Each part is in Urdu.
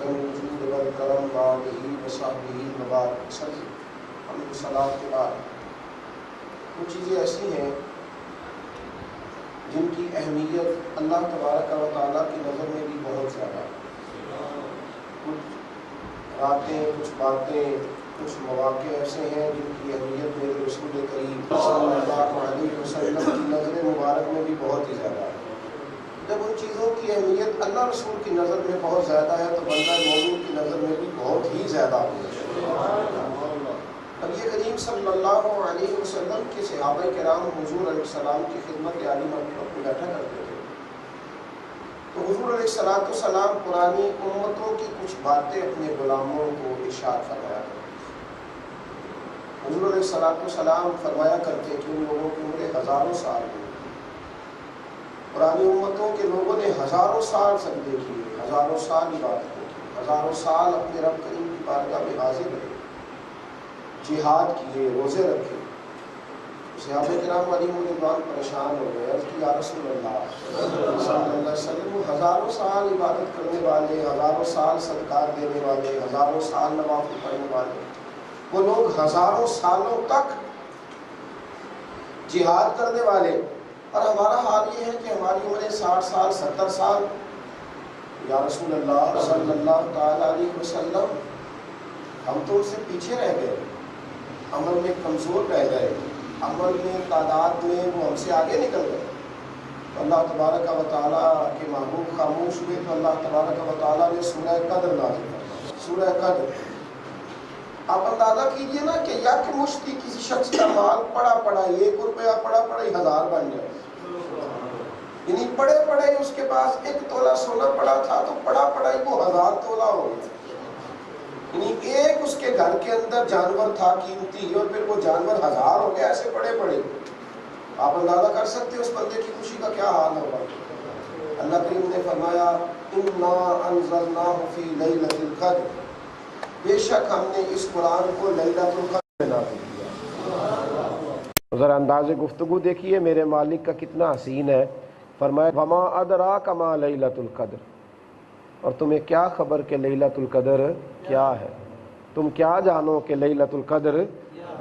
الوجود والکرم وآلہ وصحبہ وبارک وسلم۔ حمد و صلاۃ کے بعد کچھ چیزیں ایسی ہیں جن کی اہمیت اللہ تبارک و تعالیٰ کی نظر میں بھی بہت زیادہ ہے۔ کچھ راتیں، کچھ باتیں، کچھ مواقع ایسے ہیں جن کی اہمیت میرے رسول کریم صلی اللہ علیہ وسلم کی نظر مبارک میں بھی بہت ہی زیادہ ہے۔ جب ان چیزوں کی اہمیت اللہ رسول کی نظر میں بہت زیادہ ہے تو بندہ مومن کی نظر میں بھی بہت ہی زیادہ ہوگی۔ نبی کریم صلی اللہ علیہ وسلم کے صحابہ کرام حضور علیہ السلام کی خدمت عالی مرتبہ میں بیٹھا کرتے تھے، تو حضور علیہ السلام پرانی امتوں کی کچھ باتیں اپنے غلاموں کو ارشاد فرمایا کرتے تھے۔ حضور علیہ السلام فرمایا کرتے کہ ان لوگوں کی عمریں ہزاروں سال ہوئی، پرانی امتوں کے لوگوں نے ہزاروں سال سجدے کیے، ہزاروں سال عبادتیں کی، ہزاروں سال اپنے رب کریم کی بارگاہ میں حاضر رہے، جہاد کیے، روزے رکھے۔ صحابہ کرام علیہم رضوان پریشان ہو گئے، عرض کی یا رسول اللہ صلی اللہ علیہ وسلم، ہزاروں سال عبادت کرنے والے، ہزاروں سال صدقات دینے والے، ہزاروں سال نوافل پڑھنے والے، وہ لوگ ہزاروں سالوں تک جہاد کرنے والے، اور ہمارا حال یہ ہے کہ ہماری عمریں 60 سال 70 سال۔ یا رسول اللہ صلی اللہ تعالیٰ علیہ وسلم، ہم تو ان سے پیچھے رہ گئے، عمل میں کمزور رہ گئے، عمل میں تعداد میں وہ ہم سے آگے نکل گئے۔ تو اللہ تبارک و تعالیٰ کے محبوب خاموش ہوئے تو اللہ تبارک و تعالیٰ نے سورہ قدر نازل فرمائی۔ سورہ قدر، آپ اندازہ کیجئے نا کہ یک مشتی کسی شخص کا مال پڑا پڑا 1 روپیہ پڑا پڑا 1000 بن جائے، یعنی پڑے پڑے اس کے پاس 1 تولہ سونا پڑا تھا تو پڑا پڑا ہی وہ 1000 تولہ ہو گیا، یعنی ایک اس کے گھر کے اندر جانور تھا قیمتی اور پھر وہ جانور 1000 ہو گیا ایسے پڑے پڑے۔ آپ اندازہ کر سکتے اس بندے کی خوشی کا کیا حال ہوگا۔ اللہ کریم نے فرمایا انا انزلناہ فی لیلۃ القدر، بے شک ہم نے اس قرآن کو لیلۃ القدر میں نازل کیا۔ ذرا انداز گفتگو دیکھیے میرے مالک کا کتنا حسین ہے۔ فرمایا وما ادراک ما لیلۃ القدر، اور تمہیں کیا خبر کہ لیلۃ القدر کیا ہے، تم کیا جانو کہ لیلۃ القدر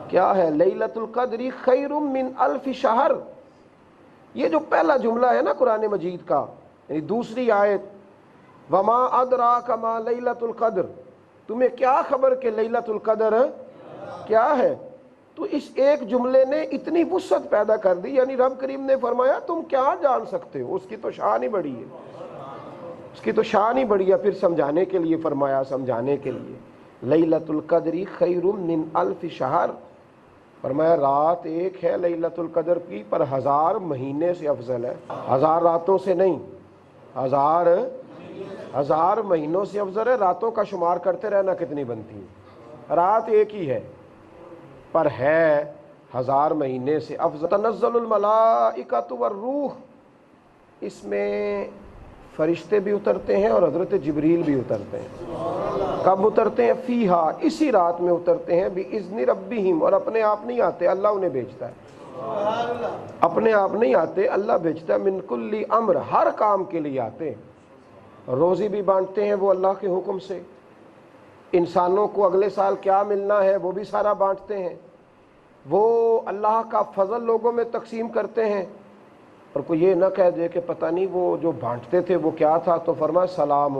کیا ہے۔ لیلۃ القدر خیر من 1000 شہر، یہ جو پہلا جملہ ہے نا قرآن مجید کا، یعنی دوسری آیت وما ادراک ما لیلۃ القدر، تمہیں کیا خبر کہ لیلۃ القدر کیا ہے، تو اس ایک جملے نے اتنی وسعت پیدا کر دی، یعنی رب کریم نے فرمایا تم کیا جان سکتے ہو، اس کی تو شان ہی بڑی ہے، اس کی تو شان ہی بڑی ہے۔ پھر سمجھانے کے لیے فرمایا، سمجھانے کے لیے لیلۃ القدر خیر من 1000 شہر، فرمایا رات ایک ہے لیلۃ القدر کی پر 1000 مہینے سے افضل ہے، 1000 راتوں سے نہیں، 1000 مہینوں سے افضل ہے۔ راتوں کا شمار کرتے رہنا کتنی بنتی ہیں، رات ایک ہی ہے پر ہے 1000 مہینے سے افضل۔ تنزل الملائکۃ والروح، اس میں فرشتے بھی اترتے ہیں اور حضرت جبریل بھی اترتے ہیں۔ کب اترتے ہیں؟ فیہا، اسی رات میں اترتے ہیں، باذن ربہم، اور اپنے آپ نہیں آتے، اللہ انہیں بھیجتا ہے، اپنے آپ نہیں آتے، اللہ بھیجتا ہے۔ من کل امر، ہر کام کے لیے آتے ہیں۔ روزی بھی بانٹتے ہیں وہ اللہ کے حکم سے، انسانوں کو اگلے سال کیا ملنا ہے وہ بھی سارا بانٹتے ہیں، وہ اللہ کا فضل لوگوں میں تقسیم کرتے ہیں۔ اور کوئی یہ نہ کہہ دے کہ پتہ نہیں وہ جو بانٹتے تھے وہ کیا تھا، تو فرمایا سلام،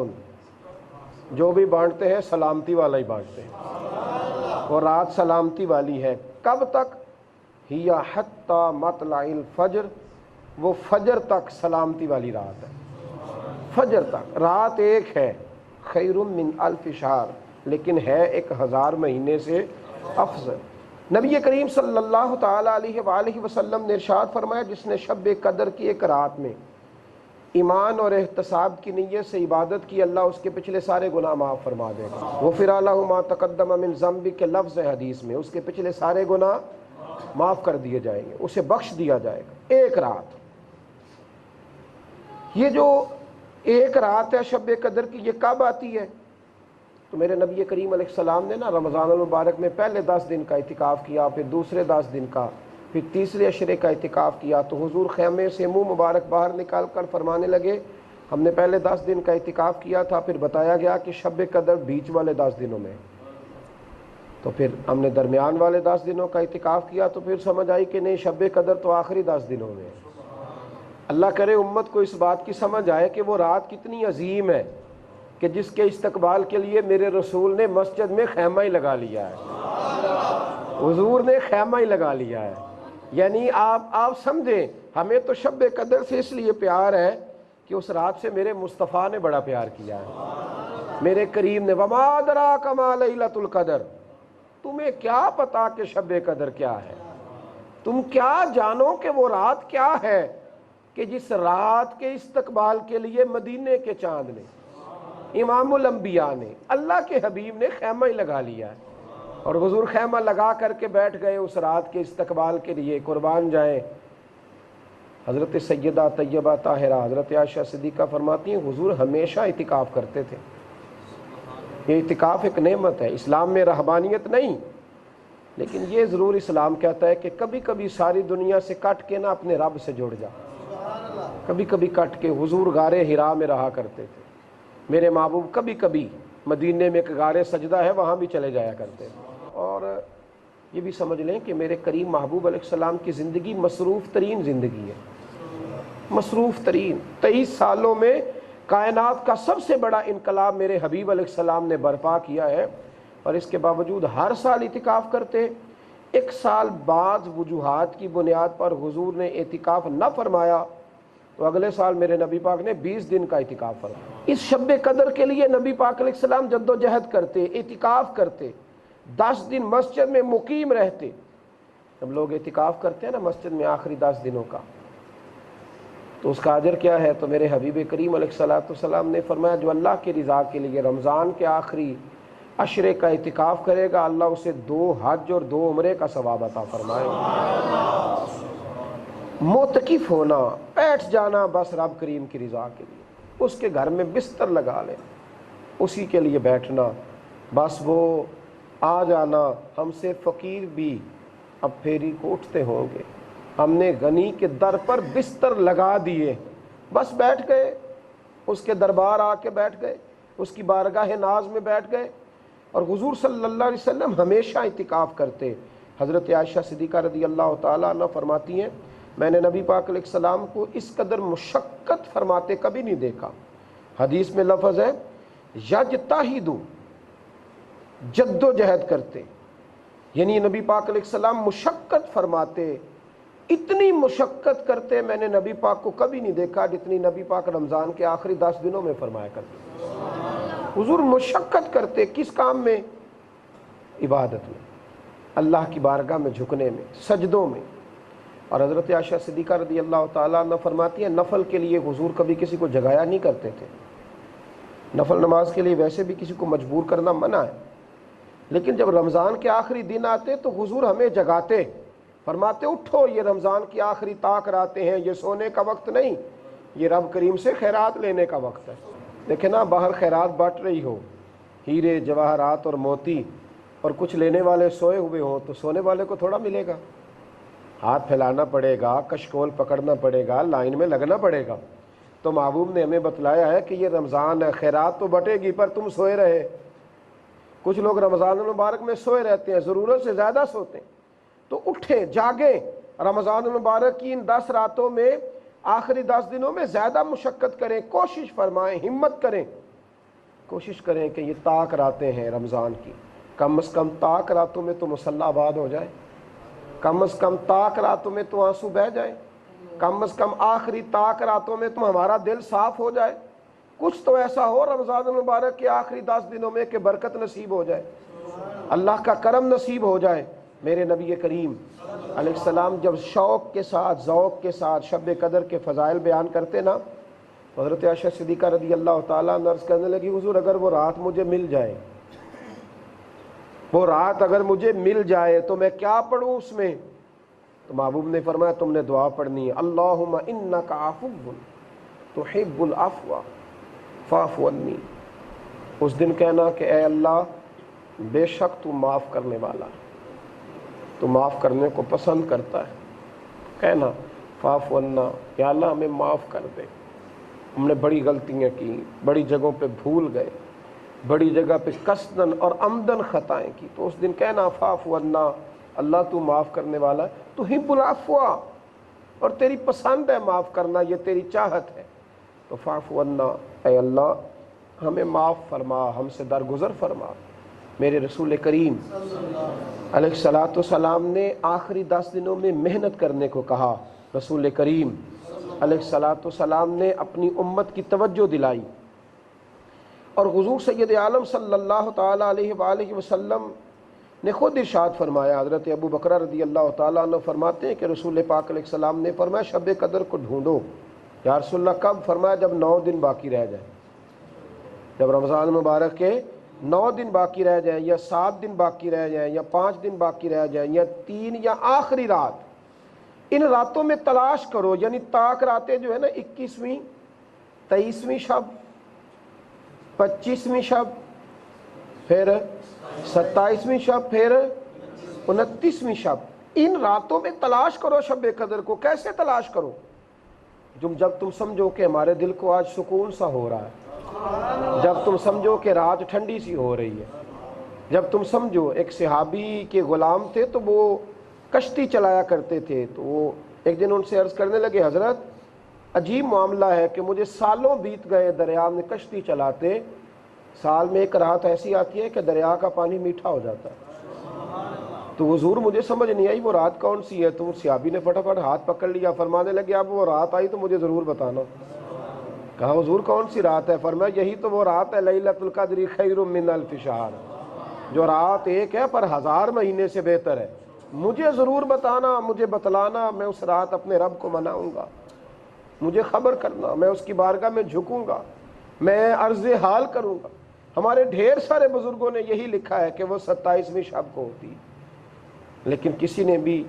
جو بھی بانٹتے ہیں سلامتی والا ہی بانٹتے ہیں، اور رات سلامتی والی ہے۔ کب تک؟ ہی حتی مطلع الفجر، وہ فجر تک سلامتی والی رات ہے، فجر تک۔ رات ایک ہے، خیر من 1000 شہر، لیکن ہے 1000 مہینے سے افضل۔ نبی کریم صلی اللہ تعالیٰ علیہ وآلہ وسلم نے ارشاد فرمایا جس نے شب قدر کی ایک رات میں ایمان اور احتساب کی نیت سے عبادت کی، اللہ اس کے پچھلے سارے گناہ معاف فرما دے گا۔ غفر لہ ما تقدم من ذنب، کے لفظ ہے حدیث میں، اس کے پچھلے سارے گناہ معاف کر دیے جائیں گے، اسے بخش دیا جائے گا۔ ایک رات، یہ جو ایک رات ہے شب قدر کی، یہ کب آتی ہے؟ تو میرے نبی کریم علیہ السلام نے نا رمضان المبارک میں پہلے 10 دن کا اعتکاف کیا، پھر دوسرے 10 دن کا، پھر تیسرے عشرے کا اعتکاف کیا، تو حضور خیمے سے منہ مبارک باہر نکال کر فرمانے لگے ہم نے پہلے 10 دن کا اعتکاف کیا تھا، پھر بتایا گیا کہ شب قدر بیچ والے 10 دنوں میں، تو پھر ہم نے درمیان والے 10 دنوں کا اعتکاف کیا، تو پھر سمجھ آئی کہ نہیں، شب قدر تو آخری 10 دنوں میں ہے۔ اللہ کرے امت کو اس بات کی سمجھ آئے کہ وہ رات کتنی عظیم ہے کہ جس کے استقبال کے لیے میرے رسول نے مسجد میں خیمہ ہی لگا لیا ہے، حضور نے خیمہ ہی لگا لیا ہے۔ یعنی آپ سمجھیں، ہمیں تو شب قدر سے اس لیے پیار ہے کہ اس رات سے میرے مصطفیٰ نے بڑا پیار کیا ہے، میرے کریم نے۔ وما ادراک ما لیلۃ القدر، تمہیں کیا پتا کہ شب قدر کیا ہے، تم کیا جانو کہ وہ رات کیا ہے کہ جس رات کے استقبال کے لیے مدینے کے چاند نے، امام الانبیاء نے، اللہ کے حبیب نے خیمہ ہی لگا لیا ہے، اور حضور خیمہ لگا کر کے بیٹھ گئے اس رات کے استقبال کے لیے۔ قربان جائیں، حضرت سیدہ طیبہ طاہرہ حضرت عائشہ صدیقہ فرماتی ہیں حضور ہمیشہ اعتکاف کرتے تھے۔ یہ اعتکاف ایک نعمت ہے، اسلام میں رہبانیت نہیں، لیکن یہ ضرور اسلام کہتا ہے کہ کبھی کبھی ساری دنیا سے کٹ کے نہ اپنے رب سے جڑ جا، کبھی کبھی کٹ کے۔ حضور غار حرا میں رہا کرتے تھے، میرے محبوب کبھی کبھی مدینے میں ایک غار سجدہ ہے وہاں بھی چلے جایا کرتے تھے۔ اور یہ بھی سمجھ لیں کہ میرے کریم محبوب علیہ السلام کی زندگی مصروف ترین زندگی ہے، مصروف ترین۔ 23 سالوں میں کائنات کا سب سے بڑا انقلاب میرے حبیب علیہ السلام نے برپا کیا ہے، اور اس کے باوجود ہر سال اعتکاف کرتے۔ ایک سال بعض وجوہات کی بنیاد پر حضور نے اعتکاف نہ فرمایا تو اگلے سال میرے نبی پاک نے 20 دن کا اعتکاف فرمایا۔ اس شب قدر کے لیے نبی پاک علیہ السلام جد و جہد کرتے، اعتکاف کرتے، 10 دن مسجد میں مقیم رہتے۔ جب لوگ اعتکاف کرتے ہیں نا مسجد میں آخری 10 دنوں کا، تو اس کا اجر کیا ہے؟ تو میرے حبیب کریم علیہ السلام نے فرمایا جو اللہ کی رضا کے لیے رمضان کے آخری عشرے کا اعتکاف کرے گا، اللہ اسے 2 حج اور 2 عمرے کا ثواب عطا فرمائے گا۔ معتکف ہونا، بیٹھ جانا بس رب کریم کی رضا کے لیے، اس کے گھر میں بستر لگا لیں، اسی کے لیے بیٹھنا، بس وہ آ جانا۔ ہم سے فقیر بھی اب پھیری کو اٹھتے ہوں گے، ہم نے غنی کے در پر بستر لگا دیے، بس بیٹھ گئے، اس کے دربار آ کے بیٹھ گئے، اس کی بارگاہ ناز میں بیٹھ گئے۔ اور حضور صلی اللہ علیہ وسلم ہمیشہ اعتکاف کرتے۔ حضرت عائشہ صدیقہ رضی اللہ تعالیٰ عنہ فرماتی ہیں میں نے نبی پاک علیہ السلام کو اس قدر مشقت فرماتے کبھی نہیں دیکھا۔ حدیث میں لفظ ہے یجتہدو، جد و جہد کرتے، یعنی نبی پاک علیہ السلام مشقت فرماتے، اتنی مشقت کرتے میں نے نبی پاک کو کبھی نہیں دیکھا جتنی نبی پاک رمضان کے آخری 10 دنوں میں فرمایا کرتے۔ حضور مشقت کرتے کس کام میں؟ عبادت میں، اللہ کی بارگاہ میں جھکنے میں، سجدوں میں۔ اور حضرت عائشہ صدیقہ رضی اللہ تعالیٰ عنہ فرماتی ہیں نفل کے لیے حضور کبھی کسی کو جگایا نہیں کرتے تھے۔ نفل نماز کے لیے ویسے بھی کسی کو مجبور کرنا منع ہے، لیکن جب رمضان کے آخری دن آتے تو حضور ہمیں جگاتے، فرماتے اٹھو، یہ رمضان کی آخری طاق راتیں ہیں، یہ سونے کا وقت نہیں، یہ رب کریم سے خیرات لینے کا وقت ہے۔ دیکھیں نا باہر خیرات بانٹ رہی ہو، ہیرے جواہرات اور موتی، اور کچھ لینے والے سوئے ہوئے ہوں تو سونے والے کو تھوڑا ملے گا، ہاتھ پھیلانا پڑے گا، کشکول پکڑنا پڑے گا، لائن میں لگنا پڑے گا۔ تو محبوب نے ہمیں بتلایا ہے کہ یہ رمضان ہے، خیرات تو بٹے گی پر تم سوئے رہے۔ کچھ لوگ رمضان المبارک میں سوئے رہتے ہیں، ضرورت سے زیادہ سوتے ہیں، تو اٹھیں، جاگیں، رمضان المبارک کی ان 10 راتوں میں، آخری 10 دنوں میں زیادہ مشقت کریں، کوشش فرمائیں، ہمت کریں، کوشش کریں کہ یہ طاق راتیں ہیں رمضان کی، کم از کم طاق راتوں میں تو مصلی آباد ہو جائے، کم از کم طاق راتوں میں تو آنسو بہہ جائے، کم از کم آخری طاق راتوں میں تو ہمارا دل صاف ہو جائے، کچھ تو ایسا ہو رمضان المبارک کے آخری 10 دنوں میں کہ برکت نصیب ہو جائے، اللہ کا کرم نصیب ہو جائے۔ میرے نبی کریم علیہ السلام جب شوق کے ساتھ، ذوق کے ساتھ شب قدر کے فضائل بیان کرتے نا، حضرت عائشہ صدیقہ رضی اللہ تعالیٰ عنہ عرض کرنے لگی حضور اگر وہ رات مجھے مل جائے، وہ رات اگر مجھے مل جائے تو میں کیا پڑھوں اس میں؟ تو محبوب نے فرمایا تم نے دعا پڑھنی ہے، اللہم انک عفو تحب العفو فاعف عنی۔ اس دن کہنا کہ اے اللہ بے شک تو معاف کرنے والا ہے، تو معاف کرنے کو پسند کرتا ہے، کہنا فاعف عنا، یا اللہ ہمیں معاف کر دے، ہم نے بڑی غلطیاں کی، بڑی جگہوں پہ بھول گئے، بڑی جگہ پہ قصدن اور عمدن خطائیں کی، تو اس دن کہنا فاعف عنا، اللہ تو معاف کرنے والا ہے، تحب العفو، اور تیری پسند ہے معاف کرنا، یہ تیری چاہت ہے، تو فاعف عنا، اے اللہ ہمیں معاف فرما، ہم سے درگزر فرما۔ میرے رسول کریم علیہ الصلاۃ والسلام نے آخری 10 دنوں میں محنت کرنے کو کہا۔ رسول کریم علیہ الصلاۃ والسلام نے اپنی امت کی توجہ دلائی، اور حضور سید عالم صلی اللہ تعالیٰ علیہ وآلہ وسلم نے خود ارشاد فرمایا۔ حضرت ابو بکر رضی اللہ تعالیٰ عنہ فرماتے ہیں کہ رسول پاک علیہ السلام نے فرمایا شب قدر کو ڈھونڈو۔ یا رسول اللہ کب؟ فرمایا جب 9 دن باقی رہ جائیں، جب رمضان مبارک کے 9 دن باقی رہ جائیں، یا 7 دن باقی رہ جائیں، یا 5 دن باقی رہ جائیں، یا 3 یا آخری رات، ان راتوں میں تلاش کرو، یعنی طاق راتیں جو ہے نا، 21ویں 23ویں شب، 25ویں شب، پھر 27ویں شب، پھر 29ویں شب، ان راتوں میں تلاش کرو شب قدر کو۔ کیسے تلاش کرو؟ جب تم سمجھو کہ ہمارے دل کو آج سکون سا ہو رہا ہے، جب تم سمجھو کہ رات ٹھنڈی سی ہو رہی ہے، جب تم سمجھو ایک صحابی کے غلام تھے تو وہ کشتی چلایا کرتے تھے، تو وہ ایک دن ان سے عرض کرنے لگے حضرت عجیب معاملہ ہے کہ مجھے سالوں بیت گئے دریا میں کشتی چلاتے، سال میں ایک رات ایسی آتی ہے کہ دریا کا پانی میٹھا ہو جاتا ہے، تو حضور مجھے سمجھ نہیں آئی وہ رات کون سی ہے۔ تو وہ صحابی نے فٹافٹ ہاتھ پکڑ لیا، فرمانے لگے اب وہ رات آئی تو مجھے ضرور بتانا۔ کہا حضور کون سی رات ہے؟ فرمایا یہی تو وہ رات ہے لیلۃ القدر خیر من الف شہر، جو رات ایک ہے پر 1000 مہینے سے بہتر ہے، مجھے ضرور بتانا، مجھے بتلانا، میں اس رات اپنے رب کو مناؤں گا، مجھے خبر کرنا، میں اس کی بارگاہ میں جھکوں گا، میں عرض حال کروں گا۔ ہمارے ڈھیر سارے بزرگوں نے یہی لکھا ہے کہ وہ 27ویں شب کو ہوتی، لیکن کسی نے بھی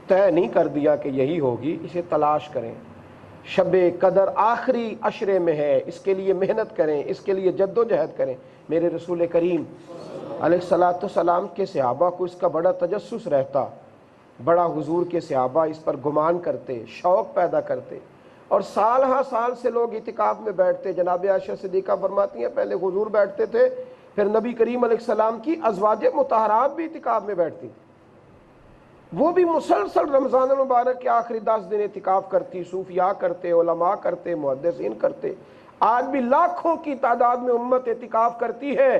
طے نہیں کر دیا کہ یہی ہوگی۔ اسے تلاش کریں، شب قدر آخری عشرے میں ہے، اس کے لیے محنت کریں، اس کے لیے جد و جہد کریں۔ میرے رسول کریم علیہ الصلاۃ والسلام کے صحابہ کو اس کا بڑا تجسس رہتا، بڑا حضور کے صحابہ اس پر گمان کرتے، شوق پیدا کرتے، اور سال ہاں سال سے لوگ اعتکاف میں بیٹھتے۔ جناب عائشہ صدیقہ فرماتی ہیں پہلے حضور بیٹھتے تھے، پھر نبی کریم علیہ السلام کی ازواج مطہرات بھی اعتکاف میں بیٹھتی، وہ بھی مسلسل رمضان المبارک کے آخری 10 دن اعتکاف کرتی، صوفیاء کرتے، علماء کرتے، محدثین کرتے۔ آج بھی لاکھوں کی تعداد میں امت اعتکاف کرتی ہے،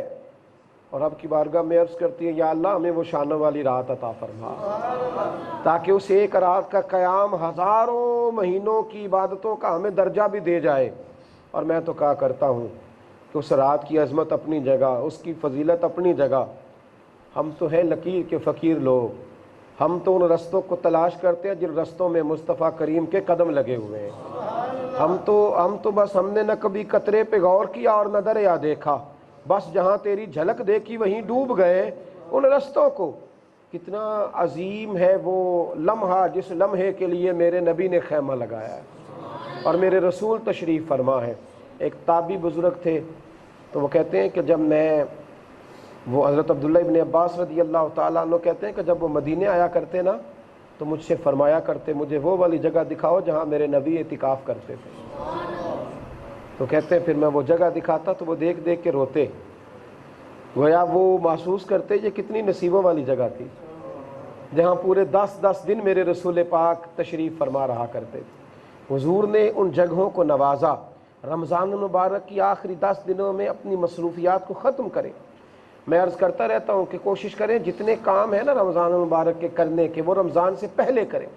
اور اب کی بارگاہ میں عرض کرتی ہے یا اللہ ہمیں وہ شانوں والی رات عطا فرما، تاکہ اس ایک رات کا قیام ہزاروں مہینوں کی عبادتوں کا ہمیں درجہ بھی دے جائے۔ اور میں تو کہا کرتا ہوں کہ اس رات کی عظمت اپنی جگہ، اس کی فضیلت اپنی جگہ، ہم تو ہیں لکیر کے فقیر لوگ، ہم تو ان رستوں کو تلاش کرتے ہیں جن رستوں میں مصطفیٰ کریم کے قدم لگے ہوئے ہیں۔ ہم تو بس ہم نے نہ کبھی قطرے پہ غور کیا اور نہ دریا دیکھا، بس جہاں تیری جھلک دیکھی وہیں ڈوب گئے ان رستوں کو۔ کتنا عظیم ہے وہ لمحہ جس لمحے کے لیے میرے نبی نے خیمہ لگایا ہے اور میرے رسول تشریف فرما ہے۔ ایک تابعی بزرگ تھے، تو وہ کہتے ہیں کہ جب میں، وہ حضرت عبداللہ ابن عباس رضی اللہ تعالیٰ عنہ کہتے ہیں کہ جب وہ مدینے آیا کرتے نا تو مجھ سے فرمایا کرتے مجھے وہ والی جگہ دکھاؤ جہاں میرے نبی اعتکاف کرتے تھے۔ تو کہتے ہیں پھر میں وہ جگہ دکھاتا تو وہ دیکھ دیکھ کے روتے، گویا وہ محسوس کرتے یہ کتنی نصیبوں والی جگہ تھی جہاں پورے 10 دن میرے رسول پاک تشریف فرما رہا کرتے تھے۔ حضور نے ان جگہوں کو نوازا۔ رمضان المبارک کی آخری 10 دنوں میں اپنی مصروفیات کو ختم کریں۔ میں عرض کرتا رہتا ہوں کہ کوشش کریں جتنے کام ہیں نا رمضان المبارک کے کرنے کے، وہ رمضان سے پہلے کریں،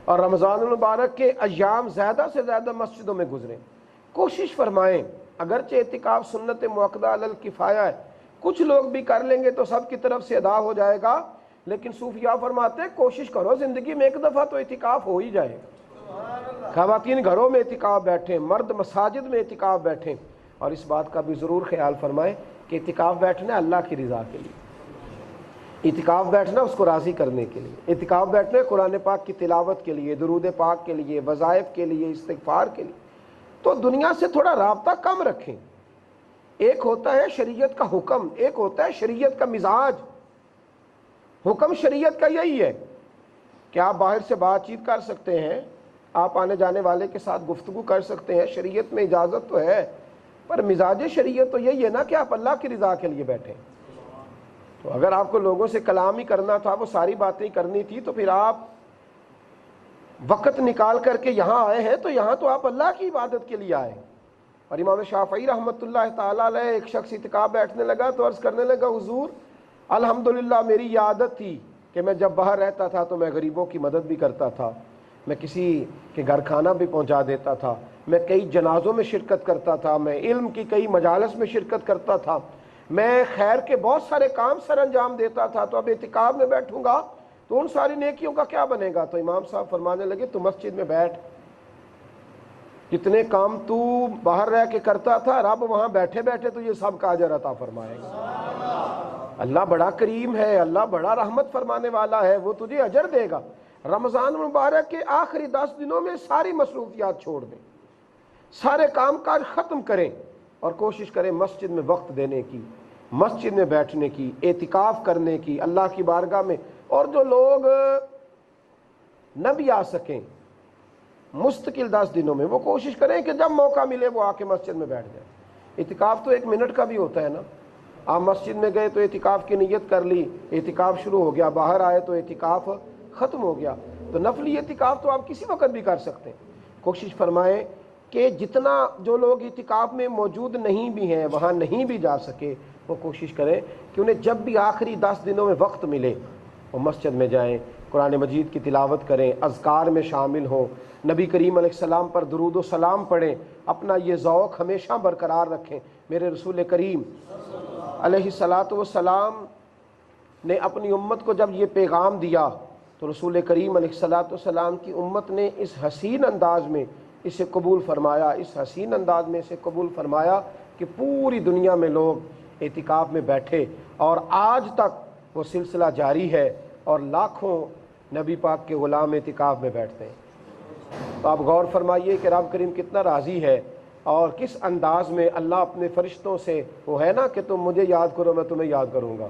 اور رمضان المبارک کے ایام زیادہ سے زیادہ مسجدوں میں گزریں۔ کوشش فرمائیں، اگرچہ اعتکاف سنت مؤکدہ علی الکفایہ ہے، کچھ لوگ بھی کر لیں گے تو سب کی طرف سے ادا ہو جائے گا، لیکن صوفیاء فرماتے ہیں کوشش کرو زندگی میں ایک دفعہ تو اعتکاف ہو ہی جائے۔ خواتین گھروں میں اعتکاف بیٹھیں، مرد مساجد میں اعتکاف بیٹھیں، اور اس بات کا بھی ضرور خیال فرمائیں کہ اعتکاف بیٹھنا اللہ کی رضا کے لیے، اعتکاف بیٹھنا اس کو راضی کرنے کے لیے، اعتکاف بیٹھنا قرآن پاک کی تلاوت کے لیے، درود پاک کے لیے، وظائف کے لیے، استغفار کے لیے۔ تو دنیا سے تھوڑا رابطہ کم رکھیں۔ ایک ہوتا ہے شریعت کا حکم، ایک ہوتا ہے شریعت کا مزاج۔ حکم شریعت کا یہی ہے کہ آپ باہر سے بات چیت کر سکتے ہیں، آپ آنے جانے والے کے ساتھ گفتگو کر سکتے ہیں، شریعت میں اجازت تو ہے، پر مزاج شریعت تو یہی ہے نا کہ آپ اللہ کی رضا کے لیے بیٹھیں۔ تو اگر آپ کو لوگوں سے کلام ہی کرنا تھا، وہ ساری باتیں کرنی تھی، تو پھر آپ وقت نکال کر کے یہاں آئے ہیں، تو یہاں تو آپ اللہ کی عبادت کے لیے آئے۔ اور امام شافعی رحمۃ اللہ تعالیٰ علیہ، ایک شخص اعتکاف بیٹھنے لگا تو عرض کرنے لگا، حضور الحمدللہ میری یہ عادت تھی کہ میں جب باہر رہتا تھا تو میں غریبوں کی مدد بھی کرتا تھا، میں کسی کے گھر کھانا بھی پہنچا دیتا تھا، میں کئی جنازوں میں شرکت کرتا تھا، میں علم کی کئی مجالس میں شرکت کرتا تھا، میں خیر کے بہت سارے کام سر انجام دیتا تھا، تو اب اعتکاف میں بیٹھوں گا تو ان ساری نیکیوں کا کیا بنے گا؟ تو امام صاحب فرمانے لگے، تو مسجد میں بیٹھ، جتنے کام تو باہر رہ کے کرتا تھا، رب وہاں بیٹھے بیٹھے تو یہ سب کا اجر عطا فرمائے گا۔ اللہ بڑا کریم ہے، اللہ بڑا رحمت فرمانے والا ہے، وہ تجھے اجر دے گا۔ رمضان مبارک کے آخری 10 دنوں میں ساری مصروفیات چھوڑ دیں، سارے کام کاج ختم کریں اور کوشش کریں مسجد میں وقت دینے کی، مسجد میں بیٹھنے کی، اعتکاف کرنے کی اللہ کی بارگاہ میں۔ اور جو لوگ نہ بھی آ سکیں مستقل 10 دنوں میں، وہ کوشش کریں کہ جب موقع ملے وہ آ کے مسجد میں بیٹھ جائیں۔ اعتکاف تو 1 منٹ کا بھی ہوتا ہے نا، آپ مسجد میں گئے تو اعتکاف کی نیت کر لی، اعتکاف شروع ہو گیا، باہر آئے تو اعتکاف ختم ہو گیا۔ تو نفلی اعتکاف تو آپ کسی وقت بھی کر سکتے ہیں۔ کوشش فرمائیں کہ جتنا جو لوگ اعتکاف میں موجود نہیں بھی ہیں، وہاں نہیں بھی جا سکے، وہ کوشش کریں کہ انہیں جب بھی آخری 10 دنوں میں وقت ملے وہ مسجد میں جائیں، قرآن مجید کی تلاوت کریں، اذکار میں شامل ہوں، نبی کریم علیہ السلام پر درود و سلام پڑھیں، اپنا یہ ذوق ہمیشہ برقرار رکھیں۔ میرے رسول کریم علیہ السلام نے اپنی امت کو جب یہ پیغام دیا تو رسول کریم علیہ السلام کی امت نے اس حسین انداز میں اسے قبول فرمایا، اس حسین انداز میں اسے قبول فرمایا کہ پوری دنیا میں لوگ اعتکاف میں بیٹھے، اور آج تک وہ سلسلہ جاری ہے، اور لاکھوں نبی پاک کے غلام اعتکاف میں بیٹھتے ہیں۔ تو آپ غور فرمائیے کہ رب کریم کتنا راضی ہے، اور کس انداز میں اللہ اپنے فرشتوں سے، وہ ہے نا کہ تم مجھے یاد کرو میں تمہیں یاد کروں گا،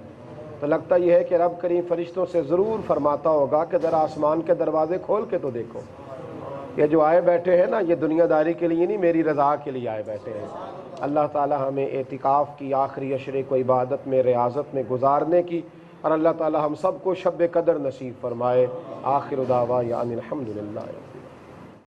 تو لگتا یہ ہے کہ رب کریم فرشتوں سے ضرور فرماتا ہوگا کہ ذرا آسمان کے دروازے کھول کے تو دیکھو، یہ جو آئے بیٹھے ہیں نا، یہ دنیا داری کے لیے نہیں، میری رضا کے لیے آئے بیٹھے ہیں۔ اللہ تعالی ہمیں اعتکاف کی آخری عشرے کو عبادت میں، ریاضت میں گزارنے کی، اور اللہ تعالی ہم سب کو شب قدر نصیب فرمائے۔ آخر دعوانا ان الحمدللہ۔